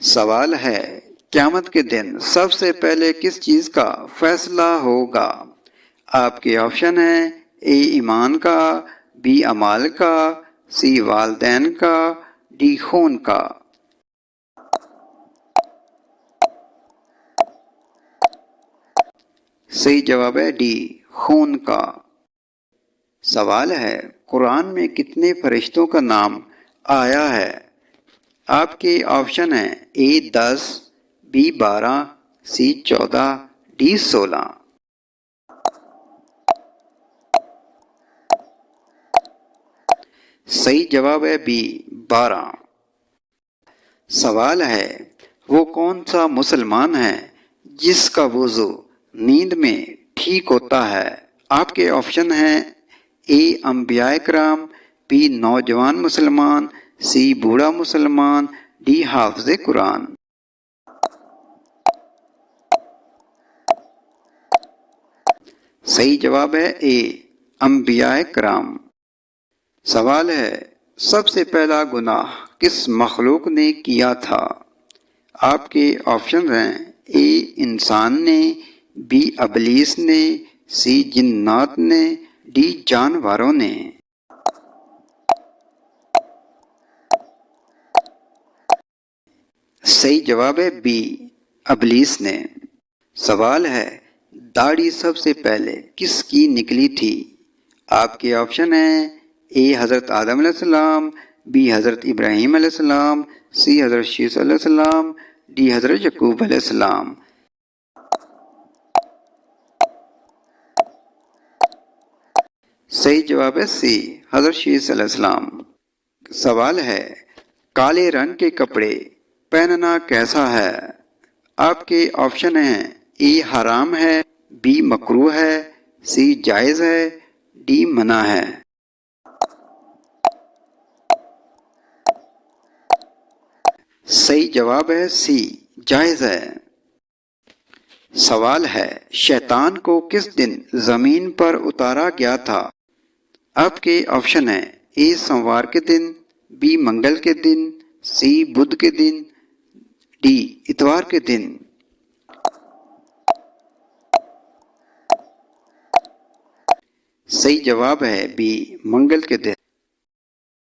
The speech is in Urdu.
سوال ہے، قیامت کے دن سب سے پہلے کس چیز کا فیصلہ ہوگا؟ آپ کے آپشن ہیں: اے ایمان کا، بی اعمال کا، سی والدین کا، ڈی خون کا۔ صحیح جواب ہے ڈی، خون کا۔ سوال ہے، قرآن میں کتنے فرشتوں کا نام آیا ہے؟ آپ کے آپشن ہیں: اے 10، بی 12، سی 14، ڈی 16۔ صحیح جواب ہے بی، 12۔ سوال ہے، وہ کون سا مسلمان ہے جس کا وضو نیند میں ٹھیک ہوتا ہے؟ آپ کے آپشن ہیں: اے انبیاء کرام، بی نوجوان مسلمان، سی بوڑھا مسلمان، ڈی حافظ قرآن۔ صحیح جواب ہے اے، انبیاء کرام۔ سوال ہے، سب سے پہلا گناہ کس مخلوق نے کیا تھا؟ آپ کے آپشن ہیں: اے انسان نے، بی ابلیس نے، سی جنات نے، ڈی جانوروں نے۔ صحیح جواب ہے بی، ابلیس نے۔ سوال ہے، داڑھی سب سے پہلے کس کی نکلی تھی؟ آپ کے آپشن ہیں: اے حضرت آدم علیہ السلام، بی حضرت ابراہیم علیہ السلام، سی حضرت شیس علیہ السلام، ڈی حضرت یعقوب علیہ السلام۔ صحیح جواب ہے سی، حضرت شیس علیہ السلام۔ سوال ہے، کالے رنگ کے کپڑے پہننا کیسا ہے؟ آپ کے آپشن ہیں: اے حرام ہے، بی مکروہ ہے، سی جائز ہے، ڈی منع ہے۔ صحیح جواب ہے سی، جائز ہے۔ سوال ہے، شیطان کو کس دن زمین پر اتارا گیا تھا؟ آپ کے آپشن ہیں: اے سوموار کے دن، بی منگل کے دن، سی بدھ کے دن، ڈی اتوار کے دن۔ صحیح جواب ہے بی، منگل کے دن۔